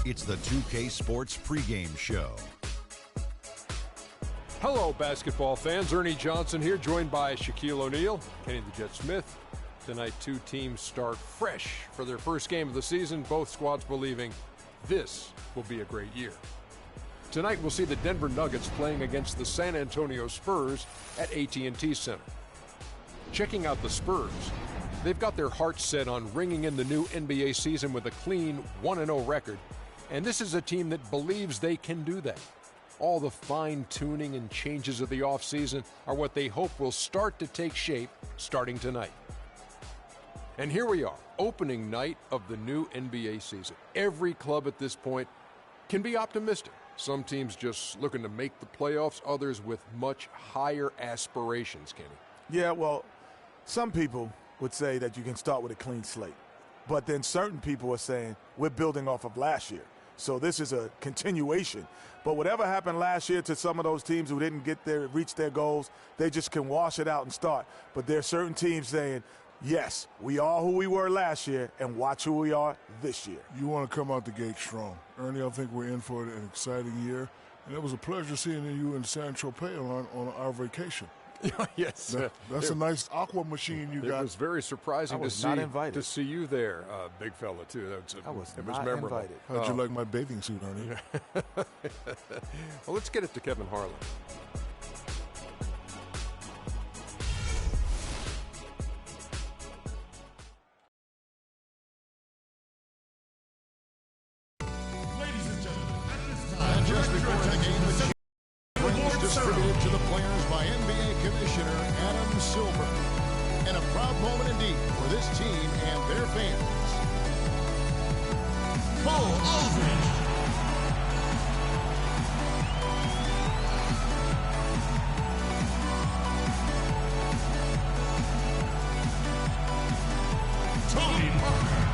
It's the 2K Sports pregame show. Hello, basketball fans. Ernie Johnson here, joined by Shaquille O'Neal, Kenny the Jet Smith. Tonight, two teams start fresh for their first game of the season, both squads believing this will be a great year. Tonight, we'll see the Denver Nuggets playing against the San Antonio Spurs at AT&T Center. Checking out the Spurs, they've got their hearts set on ringing in the new NBA season with a clean 1-0 record, and this is a team that believes they can do that. All the fine-tuning and changes of the offseason are what they hope will start to take shape starting tonight. And here we are, opening night of the new NBA season. Every club at this point can be optimistic. Some teams just looking to make the playoffs, others with much higher aspirations, Kenny. Yeah, well, some people would say that you can start with a clean slate. But then certain people are saying we're building off of last year. So this is a continuation. But whatever happened last year to some of those teams who didn't reach their goals, they just can wash it out and start. But there are certain teams saying, yes, we are who we were last year, and watch who we are this year. You want to come out the gate strong. Ernie, I think we're in for an exciting year. And it was a pleasure seeing you in San Tropez on our vacation. Yes. That's a nice aqua machine you got. It was very surprising to see you there, big fella, too. I was not invited. How'd you like my bathing suit, Ernie? Well, let's get it to Kevin Harlan. Distributed to the players by NBA Commissioner Adam Silver. And a proud moment indeed for this team and their fans. Cole Aldridge. Tony Parker.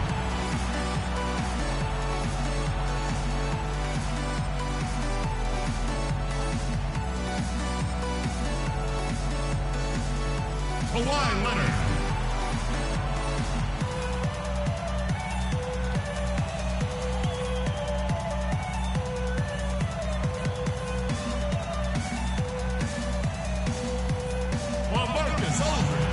Kawhi Leonard. LaMarcus Aldridge.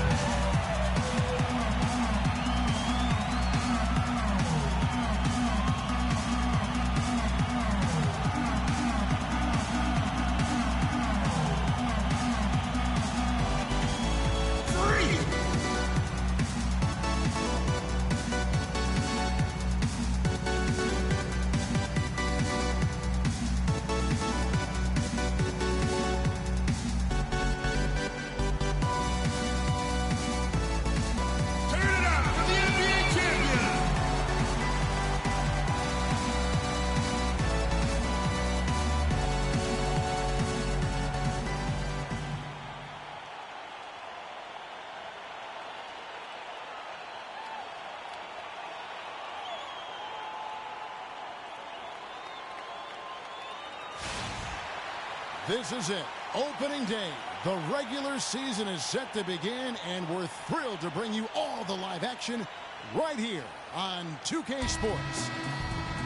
This is it. Opening day. The regular season is set to begin, and we're thrilled to bring you all the live action right here on 2K Sports.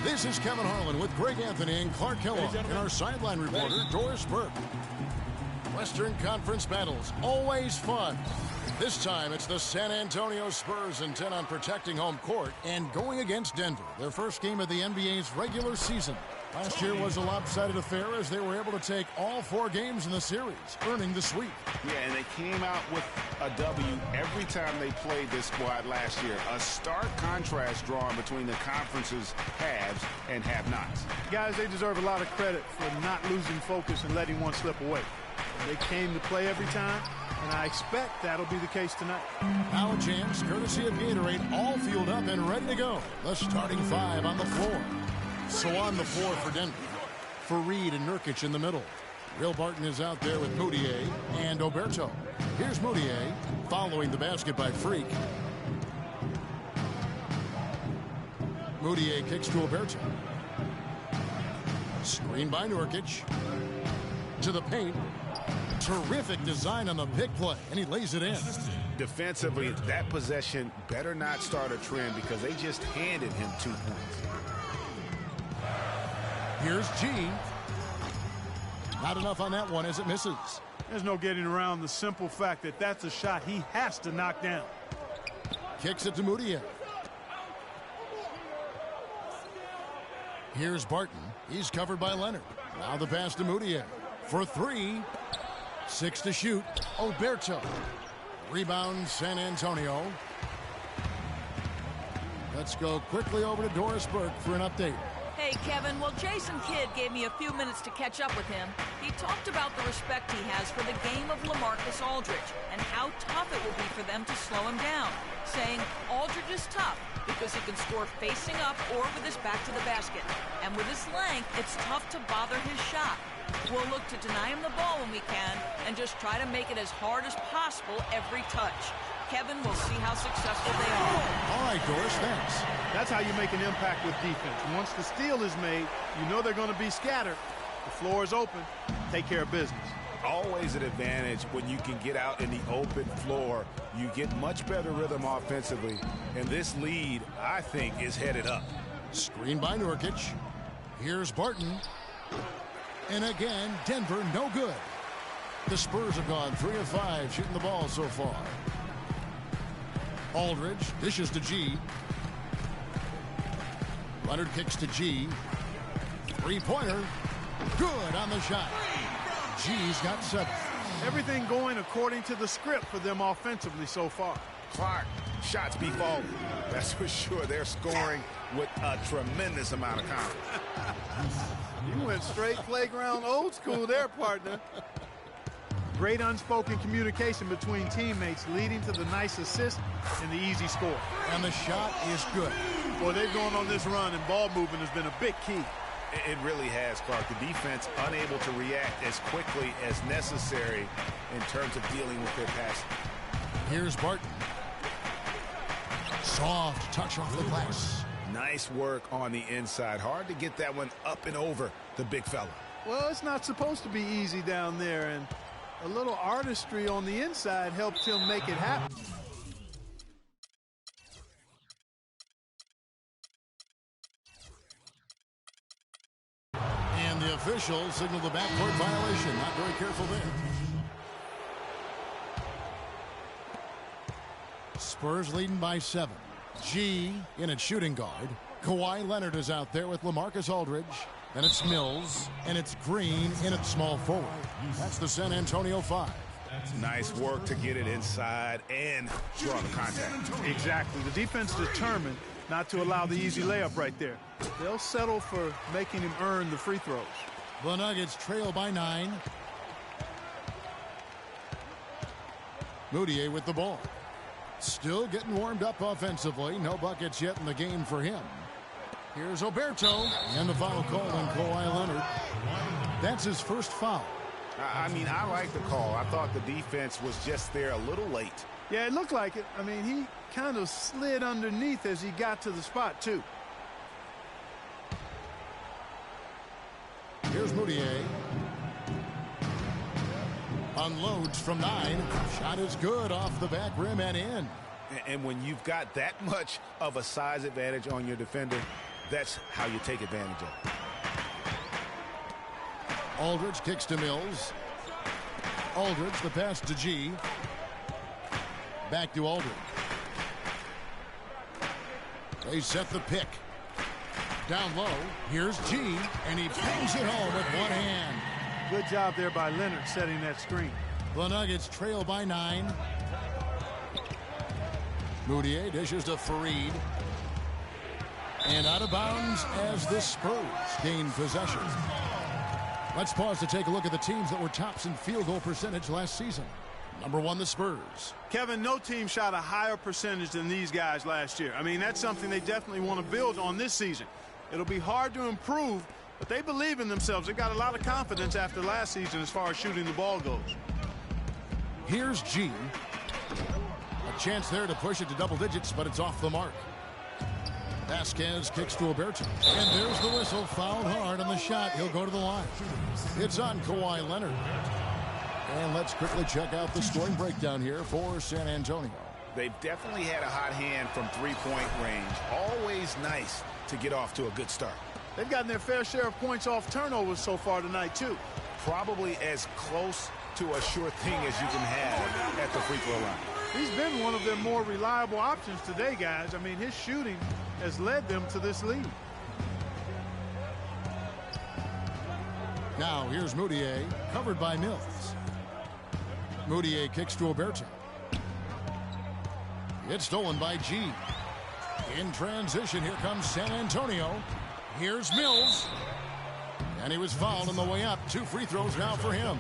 This is Kevin Harlan with Greg Anthony and Clark Kellogg and our sideline reporter, Doris Burke. Western Conference battles, always fun. This time, it's the San Antonio Spurs intent on protecting home court and going against Denver, their first game of the NBA's regular season. Last year was a lopsided affair as they were able to take all 4 games in the series, earning the sweep. Yeah, and they came out with a W every time they played this squad last year. A stark contrast drawn between the conference's haves and have-nots. Guys, they deserve a lot of credit for not losing focus and letting one slip away. They came to play every time, and I expect that'll be the case tonight. Now a chance, courtesy of Gatorade, all fueled up and ready to go. The starting 5 on the floor. So on the floor for Denver. For Reed and Nurkic in the middle. Will Barton is out there with Mudiay and Oberto. Here's Mudiay following the basket by Freak. Mudiay kicks to Oberto. Screen by Nurkic. To the paint. Terrific design on the pick play, and he lays it in. Defensively, that possession better not start a trend because they just handed him 2 points. Here's G. Not enough on that one as it misses. There's no getting around the simple fact that that's a shot he has to knock down. Kicks it to Mudiay. Here's Barton. He's covered by Leonard. Now the pass to Mudiay. For three. 6 to shoot. Oberto. Rebound San Antonio. Let's go quickly over to Doris Burke for an update. Hey, Kevin, well, Jason Kidd gave me a few minutes to catch up with him. He talked about the respect he has for the game of LaMarcus Aldridge and how tough it will be for them to slow him down, saying Aldridge is tough because he can score facing up or with his back to the basket. And with his length, it's tough to bother his shot. We'll look to deny him the ball when we can and just try to make it as hard as possible every touch. Kevin, we'll see how successful they are. All right, Doris, thanks. That's how you make an impact with defense. Once the steal is made, you know they're going to be scattered. The floor is open. Take care of business. Always an advantage when you can get out in the open floor. You get much better rhythm offensively. And this lead, I think, is headed up. Screen by Nurkic. Here's Barton. And again, Denver no good. The Spurs have gone 3 of 5 shooting the ball so far. Aldridge dishes to G. Leonard kicks to G. Three-pointer. Good on the shot. G's got 7. Everything going according to the script for them offensively so far. Clark, shots be falling. That's for sure. They're scoring with a tremendous amount of confidence. You went straight playground old school there, partner. Great unspoken communication between teammates leading to the nice assist and the easy score. And the shot is good. Boy, they've gone on this run, and ball movement has been a big key. It really has, Clark. The defense unable to react as quickly as necessary in terms of dealing with their passing. Here's Barton. Soft touch off the glass. Nice work on the inside. Hard to get that one up and over the big fella. Well, it's not supposed to be easy down there, and a little artistry on the inside helped him make it happen. And the official signaled the backcourt violation. Not very careful there. Spurs leading by 7. G in at shooting guard. Kawhi Leonard is out there with LaMarcus Aldridge. And it's Mills, and it's Green in at small forward. That's the San Antonio 5. Nice work to get it inside and draw the contact. Exactly. The defense determined not to allow the easy layup right there. They'll settle for making him earn the free throws. The Nuggets trail by 9. Mudiay with the ball. Still getting warmed up offensively. No buckets yet in the game for him. Here's Oberto, and the foul call on Kawhi Leonard. That's his first foul. I mean, I like the call. I thought the defense was just there a little late. Yeah, it looked like it. I mean, he kind of slid underneath as he got to the spot, too. Here's Mudiay. Unloads from 9. Shot is good off the back rim and in. And when you've got that much of a size advantage on your defender, that's how you take advantage of it. Aldridge kicks to Mills. Aldridge, the pass to G. Back to Aldridge. They set the pick. Down low, here's G, and he bangs it home with one hand. Good job there by Leonard setting that screen. The Nuggets trail by 9. Mudiay dishes to Fareed. And out of bounds as the Spurs gain possession. Let's pause to take a look at the teams that were tops in field goal percentage last season. Number 1, the Spurs. Kevin, no team shot a higher percentage than these guys last year. I mean, that's something they definitely want to build on this season. It'll be hard to improve, but they believe in themselves. They've got a lot of confidence after last season as far as shooting the ball goes. Here's G. A chance there to push it to double digits, but it's off the mark. Vasquez kicks to Oberto. And there's the whistle. Fouled hard on the shot. He'll go to the line. It's on Kawhi Leonard. And let's quickly check out the scoring breakdown here for San Antonio. They've definitely had a hot hand from three-point range. Always nice to get off to a good start. They've gotten their fair share of points off turnovers so far tonight, too. Probably as close to a sure thing as you can have at the free throw line. He's been one of their more reliable options today, guys. I mean, his shooting has led them to this lead. Now here's Mudiay, covered by Mills. Mudiay kicks to Oberto. It's stolen by G. In transition, here comes San Antonio. Here's Mills. And he was fouled on the way up. 2 free throws now for him.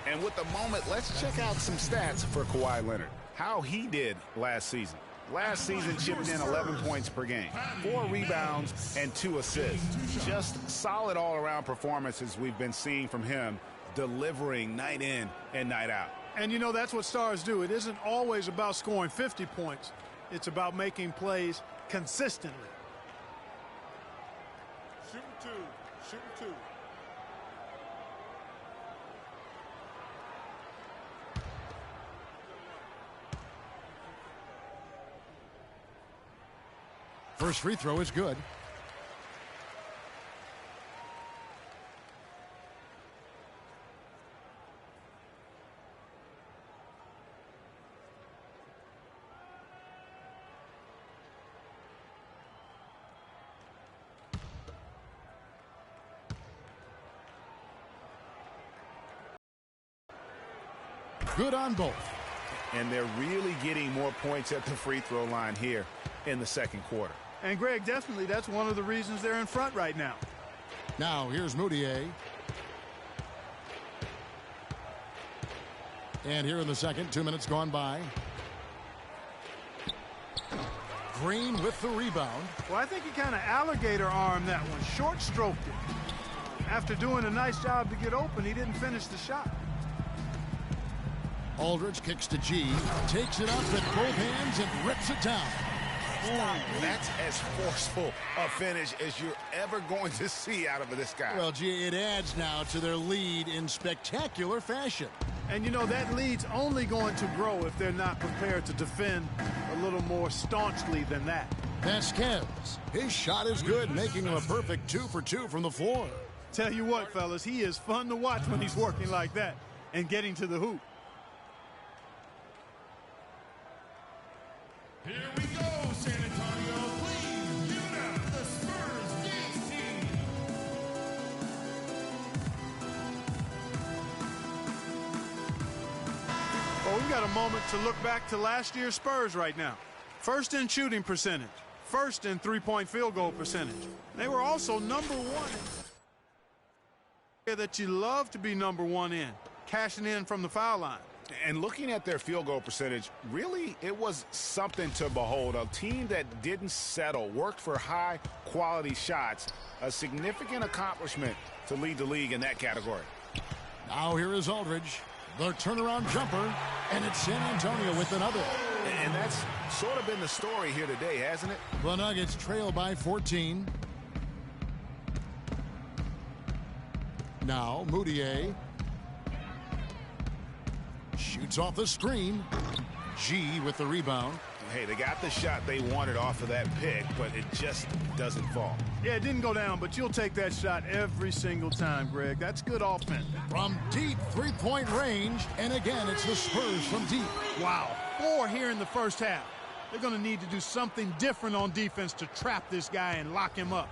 And with the moment, let's check out some stats for Kawhi Leonard. How he did last season. Last season chipped in 11 points per game, 4 rebounds and 2 assists. Just solid all-around performances we've been seeing from him, delivering night in and night out. And you know, that's what stars do. It isn't always about scoring 50 points. It's about making plays consistently. Shooting 2. Shooting 2. First free throw is good. Good on both. And they're really getting more points at the free throw line here in the second quarter. And, Greg, definitely that's one of the reasons they're in front right now. Now here's Mudiay. And here in the second, 2 minutes gone by. Green with the rebound. Well, I think he kind of alligator armed that one, short stroked it. After doing a nice job to get open, he didn't finish the shot. Aldridge kicks to G, takes it up with both hands and rips it down. That's as forceful a finish as you're ever going to see out of this guy. Well, G, it adds now to their lead in spectacular fashion. And, you know, that lead's only going to grow if they're not prepared to defend a little more staunchly than that. Vasquez, his shot is good, making him a perfect 2 for 2 from the floor. Tell you what, fellas, he is fun to watch when he's working like that and getting to the hoop. Here we go, San Antonio. Please give it up, the Spurs dance team. Well, we've got a moment to look back to last year's Spurs right now. First in shooting percentage, first in three-point field goal percentage. They were also number 1 that you love to be number 1 in, cashing in from the foul line. And looking at their field goal percentage, really, it was something to behold. A team that didn't settle, worked for high-quality shots, a significant accomplishment to lead the league in that category. Now here is Aldridge, the turnaround jumper, and it's San Antonio with another. And that's sort of been the story here today, hasn't it? The Nuggets trail by 14. Now Mudiay shoots off the screen. G with the rebound. Hey, they got the shot they wanted off of that pick, but it just doesn't fall. Yeah, it didn't go down, but you'll take that shot every single time, Greg. That's good offense. From deep three-point range, and again, it's the Spurs from deep. Wow, 4 here in the first half. They're going to need to do something different on defense to trap this guy and lock him up.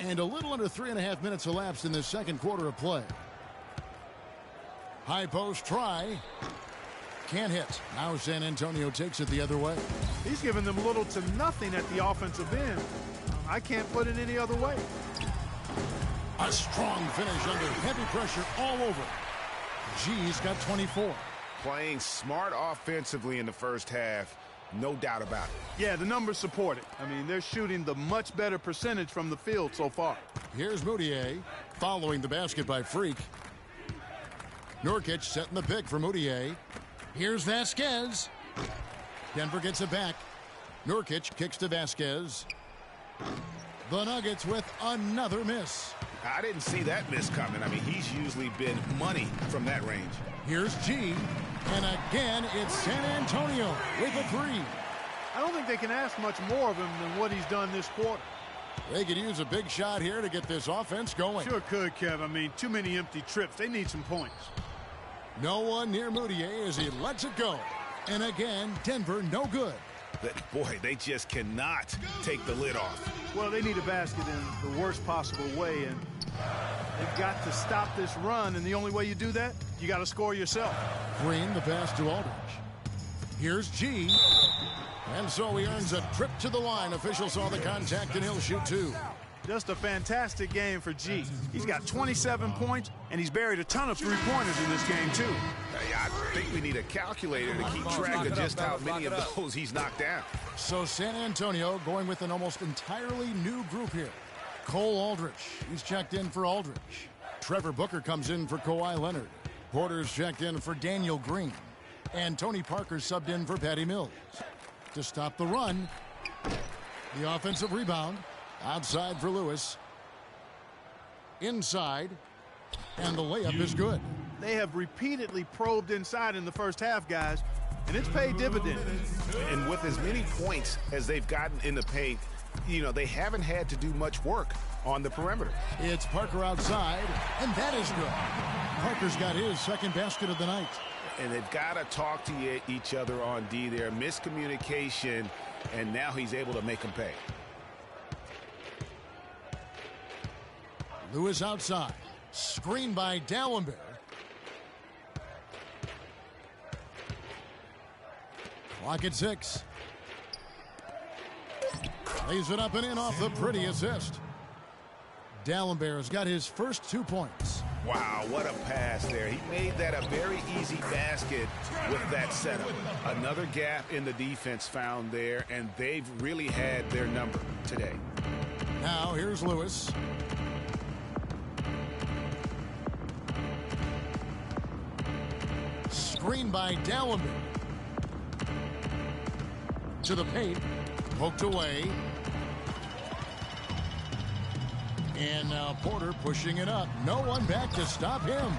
And a little under 3.5 minutes elapsed in the second quarter of play. High post try. Can't hit. Now San Antonio takes it the other way. He's given them little to nothing at the offensive end. I can't put it any other way. A strong finish under heavy pressure all over. G's got 24. Playing smart offensively in the first half. No doubt about it. Yeah, the numbers support it. I mean, they're shooting the much better percentage from the field so far. Here's Mudiay following the basket by Freak. Nurkic setting the pick for Mudiay. Here's Vasquez. Denver gets it back. Nurkic kicks to Vasquez. The Nuggets with another miss. I didn't see that miss coming. I mean, he's usually been money from that range. Here's G. And again, it's San Antonio with a 3. I don't think they can ask much more of him than what he's done this quarter. They could use a big shot here to get this offense going. Sure could, Kev. I mean, too many empty trips. They need some points. No one near Moutier as he lets it go. And again, Denver no good. Boy, they just cannot take the lid off. Well, they need a basket in the worst possible way, and they've got to stop this run, and the only way you do that, you got to score yourself. Green, the pass to Aldridge. Here's G. And so he earns a trip to the line. Officials saw the contact, and he'll shoot two. Just a fantastic game for G. He's got 27 points, and he's buried a ton of three-pointers in this game, too. Hey, I think we need a calculator to keep track of just how many of those he's knocked down. So San Antonio going with an almost entirely new group here. Cole Aldrich, he's checked in for Aldridge. Trevor Booker comes in for Kawhi Leonard. Porter's checked in for Daniel Green. And Tony Parker subbed in for Patty Mills. To stop the run, the offensive rebound. Outside for Lewis. Inside. And the layup is good. They have repeatedly probed inside in the first half, guys, and it's paid dividends. And with as many points as they've gotten in the paint, you know, they haven't had to do much work on the perimeter. It's Parker outside, and that is good. Parker's got his second basket of the night. And they've got to talk to each other on D there. Miscommunication, and now he's able to make them pay. Lewis outside. Screen by Dallenberg. Clock at 6. Lays it up and in off the pretty assist. Dallenberg has got his first 2 points. Wow, what a pass there. He made that a very easy basket with that setup. Another gap in the defense found there, and they've really had their number today. Now here's Lewis. Screen by Dallenberg. To the paint. Poked away. And now Porter pushing it up. No one back to stop him.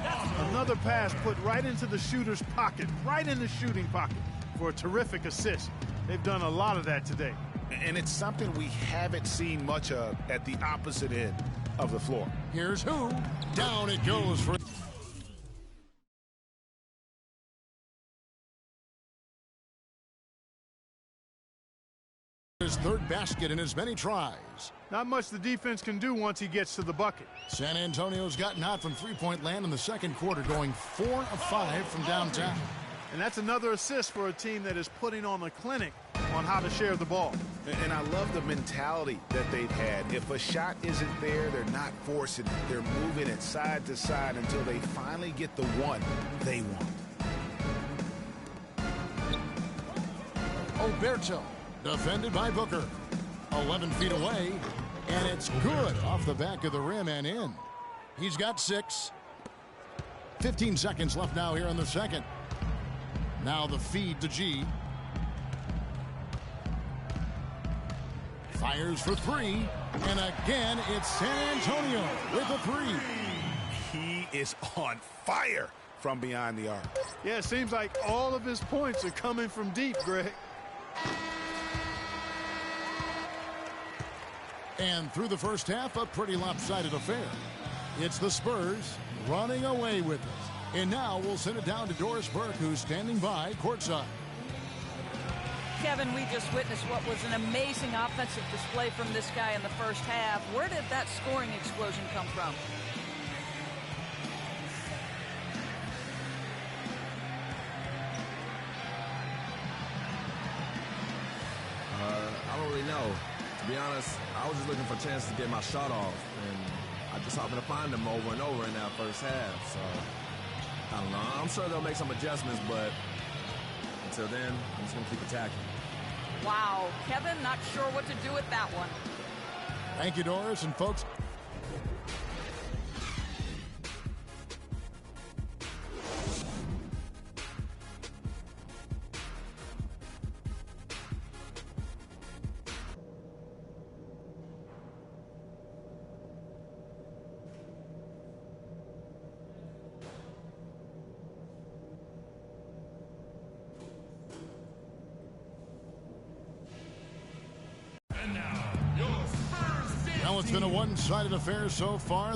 Another pass put right into the shooter's pocket, right in the shooting pocket for a terrific assist. They've done a lot of that today. And it's something we haven't seen much of at the opposite end of the floor. Here's who. Down it goes for... his third basket in as many tries. Not much the defense can do once he gets to the bucket. San Antonio's gotten hot from three-point land in the second quarter, going 4 of 5 from downtown. And that's another assist for a team that is putting on a clinic on how to share the ball. And I love the mentality that they've had. If a shot isn't there, they're not forcing it. They're moving it side to side until they finally get the one they want. Oberto, defended by Booker. 11 feet away, and it's good off the back of the rim and in. He's got 6. 15 seconds left now here in the second. Now the feed to G. Fires for 3, and again it's San Antonio with a 3. He is on fire from beyond the arc. Yeah, it seems like all of his points are coming from deep, Greg. And through the first half, a pretty lopsided affair. It's the Spurs running away with it. And now we'll send it down to Doris Burke, who's standing by courtside. Kevin, we just witnessed what was an amazing offensive display from this guy in the first half. Where did that scoring explosion come from? I don't really know. To be honest, I was just looking for a chance to get my shot off, and I just happened to find them over and over in that first half. So, I don't know. I'm sure they'll make some adjustments, but until then, I'm just going to keep attacking. Wow, Kevin, not sure what to do with that one. Thank you, Doris, and folks. Now it's been a one-sided affair so far,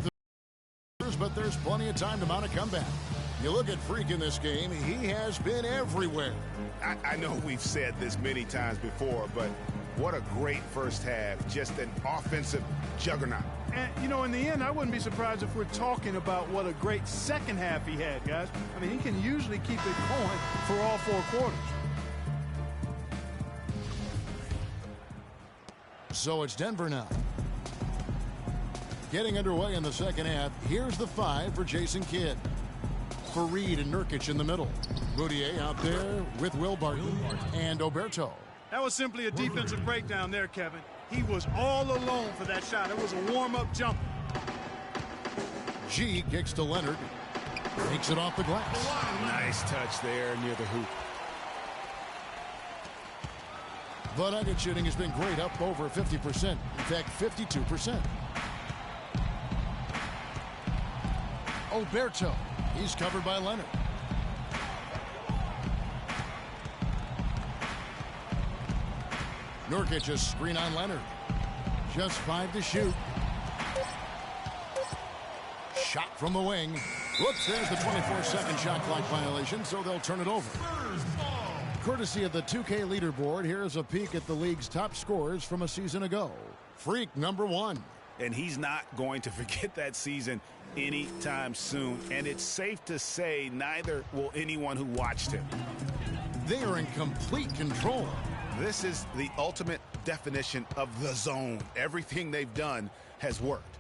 but there's plenty of time to mount a comeback. You look at Freak in this game, he has been everywhere. I know we've said this many times before, but what a great first half. Just an offensive juggernaut. And, you know, in the end, I wouldn't be surprised if we're talking about what a great second half he had, guys. I mean, he can usually keep it going for all 4 quarters. So it's Denver now. Getting underway in the second half. Here's the 5 for Jason Kidd. For Reed and Nurkic in the middle. Mudiay out there with Will Barton and Oberto. That was simply a defensive breakdown there, Kevin. He was all alone for that shot. It was a warm-up jump. G kicks to Leonard. Takes it off the glass. Nice touch there near the hoop. The Nugget shooting has been great, up over 50%. In fact, 52%. Oberto. He's covered by Leonard. Nurkic a screen on Leonard. Just 5 to shoot. Shot from the wing. Whoops, there's the 24-second shot clock violation, so they'll turn it over. Courtesy of the 2K leaderboard, here's a peek at the league's top scorers from a season ago. Freak number 1. And he's not going to forget that season anytime soon. And it's safe to say neither will anyone who watched him. They are in complete control. This is the ultimate definition of the zone. Everything they've done has worked.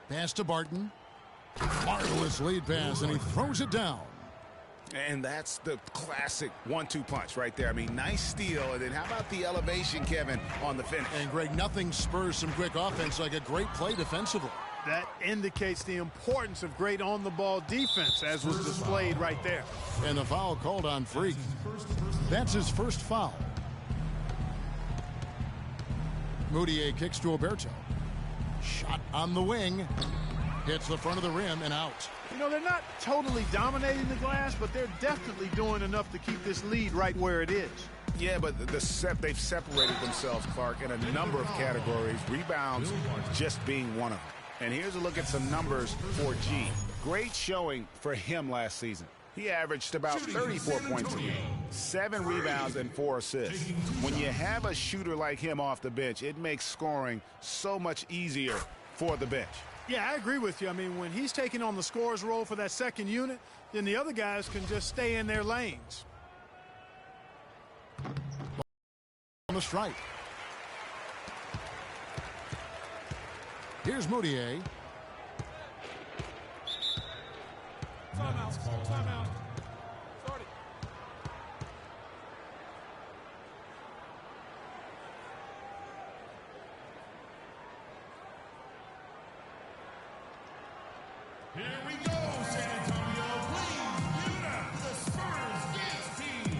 Pass to Barton. Marvelous lead pass, and he throws it down. And that's the classic 1-2 punch right there. I mean, nice steal. And then how about the elevation, Kevin, on the finish? And, Greg, nothing spurs some quick offense like a great play defensively. That indicates the importance of great on-the-ball defense, as was displayed right there. And the foul called on Freak. That's his first foul. Mudiay kicks to Oberto. Shot on the wing. Hits the front of the rim and out. You know, they're not totally dominating the glass, but they're definitely doing enough to keep this lead right where it is. Yeah, but they've separated themselves, Clark, in a number of categories. Rebounds just being one of them. And here's a look at some numbers for G. Great showing for him last season. He averaged about 34 points a game, 7 rebounds and 4 assists. When you have a shooter like him off the bench, it makes scoring so much easier for the bench. Yeah, I agree with you. I mean, when he's taking on the scorer's role for that second unit, then the other guys can just stay in their lanes. On the strike. Here's Mudiay. Timeout. Timeout. Sorry. Here we go, San Antonio. Please give it up to the Spurs Dance Team.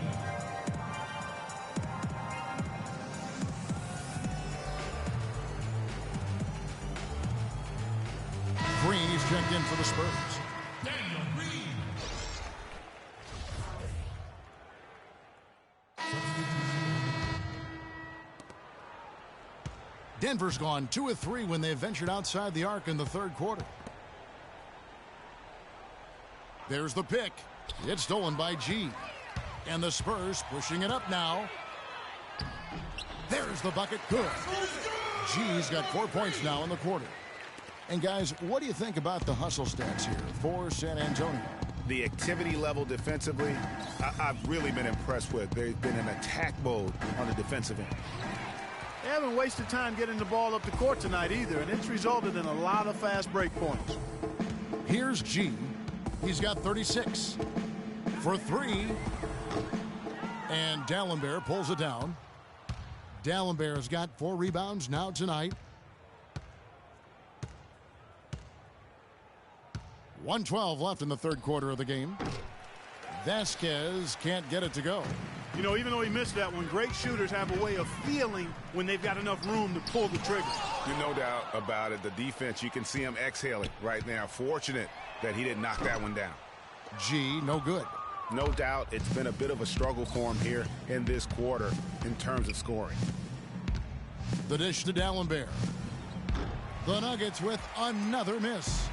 Green, he's checked in for the Spurs. Daniel Green. Denver's gone 2 of 3 when they ventured outside the arc in the third quarter. There's the pick. It's stolen by G. And the Spurs pushing it up now. There's the bucket. Good. G's got 4 points now in the quarter. And, guys, what do you think about the hustle stats here for San Antonio? The activity level defensively, I've really been impressed with. There's been an attack mode on the defensive end. They haven't wasted time getting the ball up the court tonight either, and it's resulted in a lot of fast break points. Here's G. He's got 36 for 3. And Dalembert pulls it down. Dalembert's got 4 rebounds now tonight. 1:12 left in the third quarter of the game. Vasquez can't get it to go. You know, even though he missed that one, great shooters have a way of feeling when they've got enough room to pull the trigger. There's no doubt about it. The defense, you can see him exhaling right now. Fortunate that he didn't knock that one down. G, no good. No doubt it's been a bit of a struggle for him here in this quarter in terms of scoring. The dish to Dalembert. The Nuggets with another miss.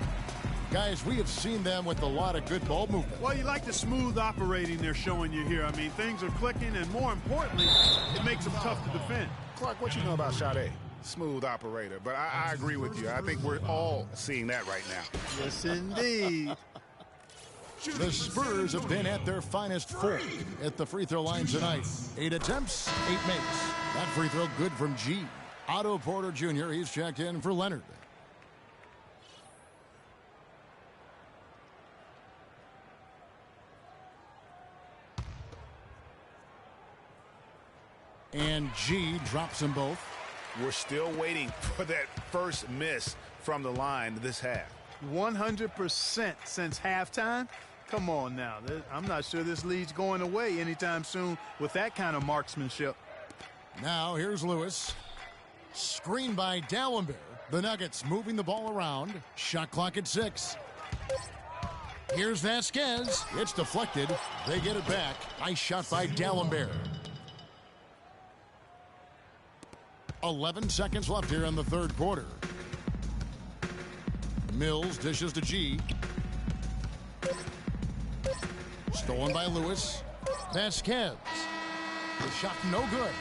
Guys, we have seen them with a lot of good ball movement. Well, you like the smooth operating they're showing you here. I mean, things are clicking, and more importantly, it makes them tough to defend. Clark, what you know about Sade? Smooth operator, but I agree with you. I think we're all seeing that right now. Yes, indeed. The Spurs have been at their finest 4 at the free throw line tonight. 8 attempts, 8 makes. That free throw good from G. Otto Porter Jr., he's checked in for Leonard. And G drops them both. We're still waiting for that first miss from the line this half. 100% since halftime. Come on now. I'm not sure this lead's going away anytime soon with that kind of marksmanship. Now here's Lewis. Screen by Dalembert. The Nuggets moving the ball around. Shot clock at 6. Here's Vasquez. It's deflected. They get it back. Nice shot by Dalembert. 11 seconds left here in the third quarter. Mills dishes to G. Stolen by Lewis. Vasquez. The shot no good.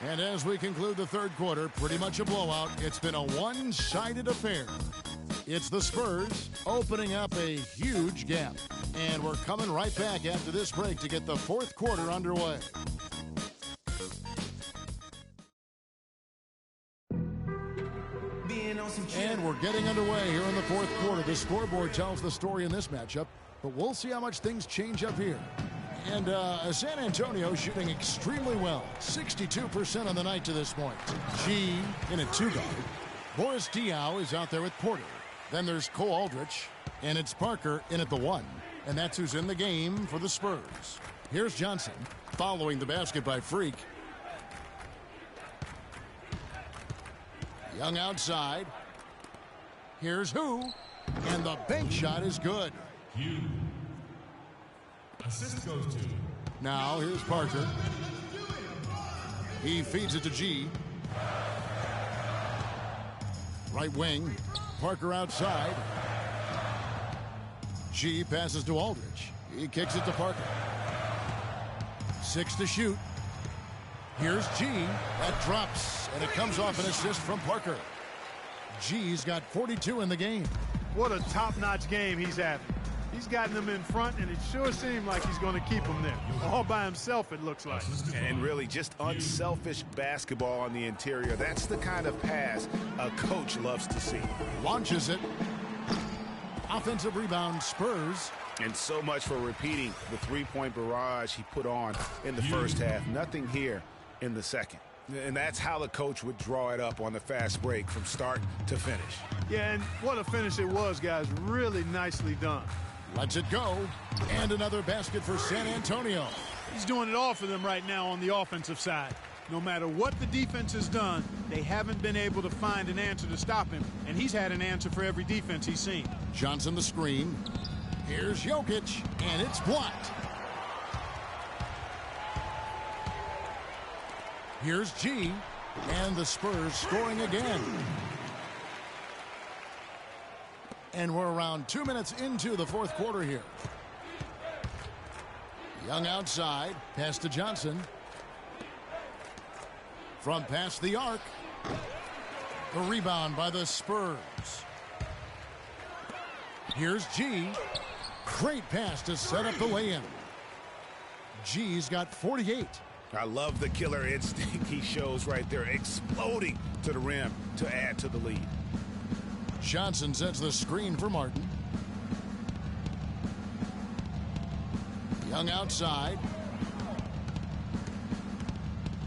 And as we conclude the third quarter, pretty much a blowout. It's been a one-sided affair. It's the Spurs opening up a huge gap. And we're coming right back after this break to get the fourth quarter underway. And we're getting underway here in the fourth quarter. The scoreboard tells the story in this matchup, but we'll see how much things change up here. And San Antonio shooting extremely well. 62% on the night to this point. G in a 2-guard. Boris Diaw is out there with Porter. Then there's Cole Aldrich. And it's Parker in at the 1. And that's who's in the game for the Spurs. Here's Johnson following the basket by Freak. Young outside. Here's who. And the bank shot is good. Assist goes to. Now here's Parker. He feeds it to G. Right wing. Parker outside. G passes to Aldrich. He kicks it to Parker. 6 to shoot. Here's G. That drops, and it comes off an assist from Parker. G's got 42 in the game. What a top-notch game he's having. He's gotten them in front, and it sure seemed like he's going to keep them there. All by himself, it looks like. And really just unselfish basketball on the interior. That's the kind of pass a coach loves to see. Launches it. Offensive rebound, Spurs. And so much for repeating the three-point barrage he put on in the first half. Nothing here in the second. And that's how the coach would draw it up on the fast break from start to finish. Yeah, and what a finish it was, guys. Really nicely done. Lets it go. And another basket for San Antonio. He's doing it all for them right now on the offensive side. No matter what the defense has done, they haven't been able to find an answer to stop him, and he's had an answer for every defense he's seen. Johnson the screen. Here's Jokic, and it's blocked. Here's G, and the Spurs scoring again. And we're around 2 minutes into the fourth quarter here. Young outside, pass to Johnson. From past the arc. The rebound by the Spurs. Here's G. Great pass to set up the lay-in. G's got 48. I love the killer instinct he shows right there, exploding to the rim to add to the lead. Johnson sets the screen for Martin. Young outside.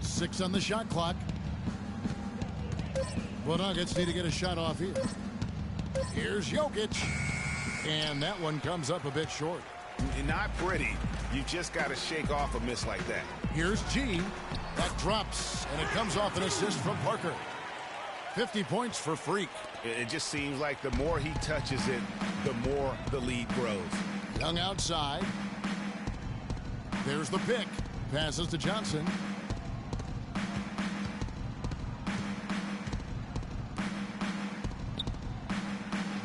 6 on the shot clock. The Nuggets need to get a shot off here. Here's Jokic. And that one comes up a bit short. Not pretty. You just got to shake off a miss like that. Here's G. That drops, and it comes off an assist from Parker. 50 points for Freak. It just seems like the more he touches it, the more the lead grows. Young outside. There's the pick. Passes to Johnson.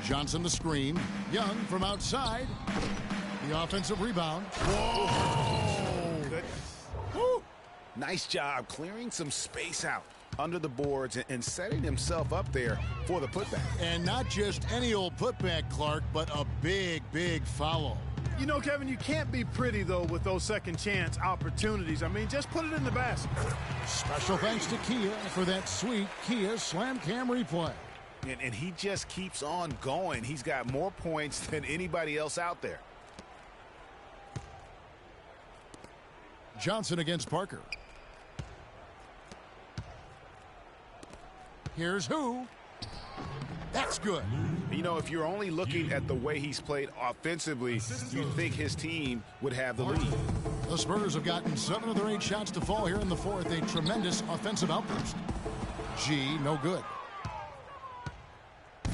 Johnson the screen. Young from outside. The offensive rebound. Whoa! Goodness. Woo. Nice job clearing some space out under the boards and setting himself up there for the putback. And not just any old putback, Clark, but a big, big follow. You know, Kevin, you can't be pretty, though, with those second chance opportunities. I mean, just put it in the basket. Special thanks to Kia for that sweet Kia Slam Cam replay. And he just keeps on going. He's got more points than anybody else out there. Johnson against Parker. Here's who. That's good. You know, if you're only looking at the way he's played offensively, you'd think his team would have the lead. The Spurs have gotten 7 of their 8 shots to fall here in the fourth. A tremendous offensive outburst. G, no good.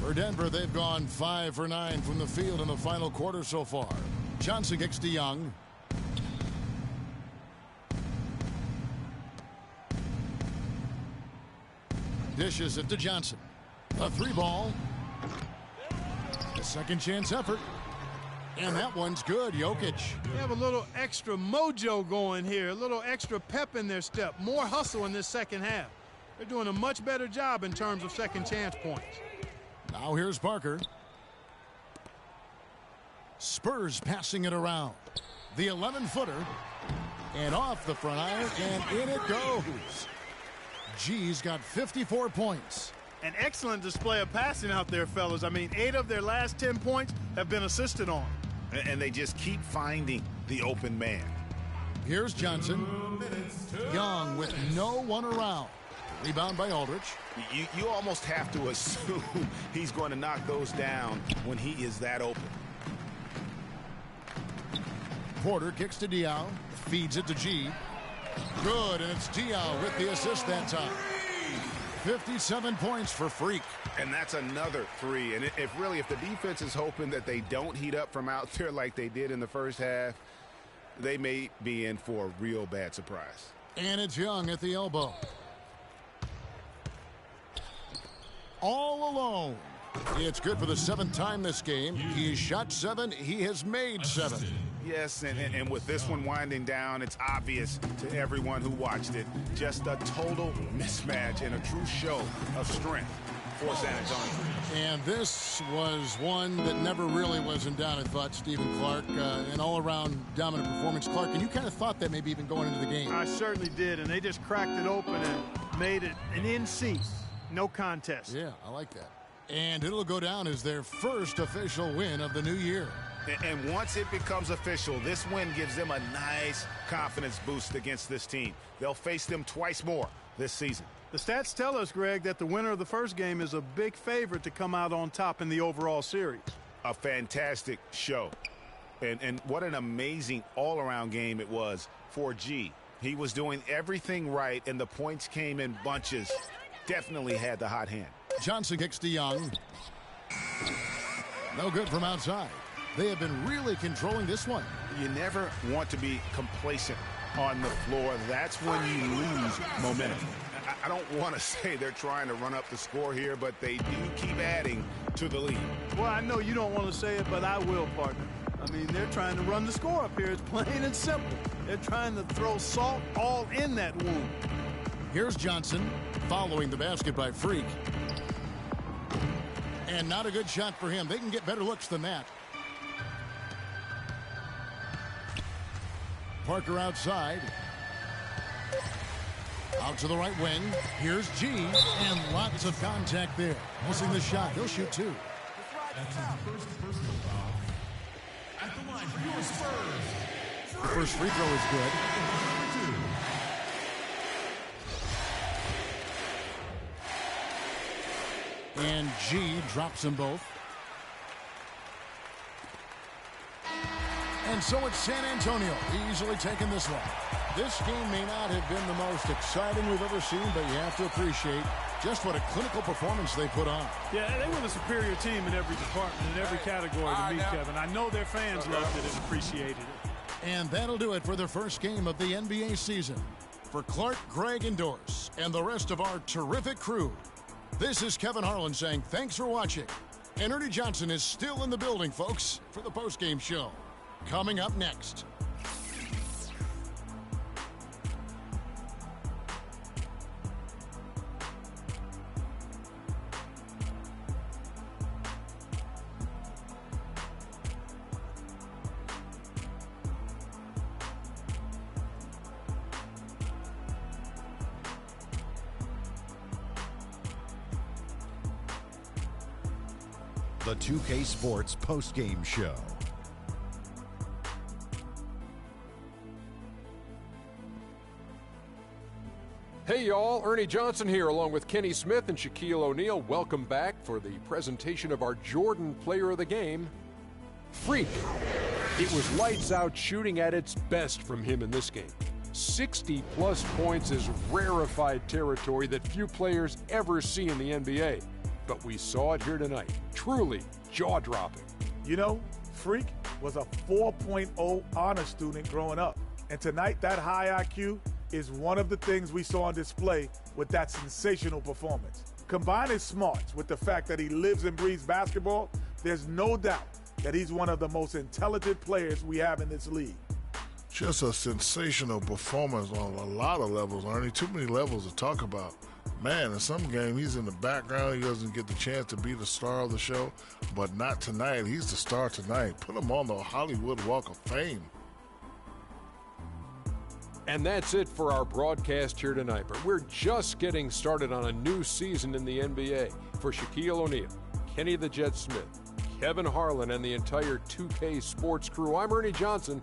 For Denver, they've gone 5 for 9 from the field in the final quarter so far. Johnson kicks to Young. Dishes it to Johnson. A 3-ball. A second chance effort. And that one's good. Jokic. They have a little extra mojo going here, a little extra pep in their step, more hustle in this second half. They're doing a much better job in terms of second chance points. Now here's Parker. Spurs passing it around. The 11-footer. And off the front iron, and in it goes. G's got 54 points. An excellent display of passing out there, fellas. I mean, 8 of their last 10 points have been assisted on. And they just keep finding the open man. Here's Johnson. Young with no one around. Rebound by Aldridge. You almost have to assume he's going to knock those down when he is that open. Porter kicks to Diaw. Feeds it to G. Good, and it's Diaw with the assist that time. 57 points for Freak. And that's another 3. And if the defense is hoping that they don't heat up from out there like they did in the first half, they may be in for a real bad surprise. And it's Young at the elbow. All alone. It's good for the 7th time this game. He's shot 7. He has made 7. Yes, and with this one winding down, it's obvious to everyone who watched it. Just a total mismatch and a true show of strength for San Antonio. And this was one that never really was in doubt, I thought, Stephen Clark. An all-around dominant performance, Clark. And you kind of thought that maybe even going into the game. I certainly did, and they just cracked it open and made it an NC. No contest. Yeah, I like that. And it'll go down as their first official win of the new year. And once it becomes official, this win gives them a nice confidence boost against this team. They'll face them twice more this season. The stats tell us, Greg, that the winner of the first game is a big favorite to come out on top in the overall series. A fantastic show. And what an amazing all-around game it was for G. He was doing everything right, and the points came in bunches. Definitely had the hot hand. Johnson kicks to Young. No good from outside. They have been really controlling this one. You never want to be complacent on the floor. That's when you lose momentum. I don't want to say they're trying to run up the score here, but they do keep adding to the lead. Well, I know you don't want to say it, but I will, partner. I mean, they're trying to run the score up here. It's plain and simple. They're trying to throw salt all in that wound. Here's Johnson following the basket by Freak. And not a good shot for him. They can get better looks than that. Parker outside. Out to the right wing. Here's G. And lots of contact there. Missing the shot. He'll shoot 2. That's the first personal foul. At the line for your Spurs. The first free throw is good. And G drops them both. And so it's San Antonio easily taking this one. This game may not have been the most exciting we've ever seen, but you have to appreciate just what a clinical performance they put on. Yeah, they were the superior team in every department, in every category to me, Kevin. I know their fans loved it and appreciated it. And that'll do it for the first game of the NBA season. For Clark, Greg, and Doris, and the rest of our terrific crew, this is Kevin Harlan saying thanks for watching. And Ernie Johnson is still in the building, folks, for the postgame show. Coming up next. The 2K Sports postgame show. Hey y'all, Ernie Johnson here along with Kenny Smith and Shaquille O'Neal. Welcome back for the presentation of our Jordan Player of the Game, Freak. It was lights out shooting at its best from him in this game. 60-plus points is rarefied territory that few players ever see in the NBA. But we saw it here tonight. Truly jaw-dropping. You know, Freak was a 4.0 honor student growing up. And tonight, that high IQ is one of the things we saw on display with that sensational performance. Combine his smarts with the fact that he lives and breathes basketball, there's no doubt that he's one of the most intelligent players we have in this league. Just a sensational performance on a lot of levels, Ernie. Too many levels to talk about. Man, in some game, he's in the background. He doesn't get the chance to be the star of the show, but not tonight. He's the star tonight. Put him on the Hollywood Walk of Fame. And that's it for our broadcast here tonight. But we're just getting started on a new season in the NBA. For Shaquille O'Neal, Kenny the Jet Smith, Kevin Harlan, and the entire 2K Sports crew, I'm Ernie Johnson.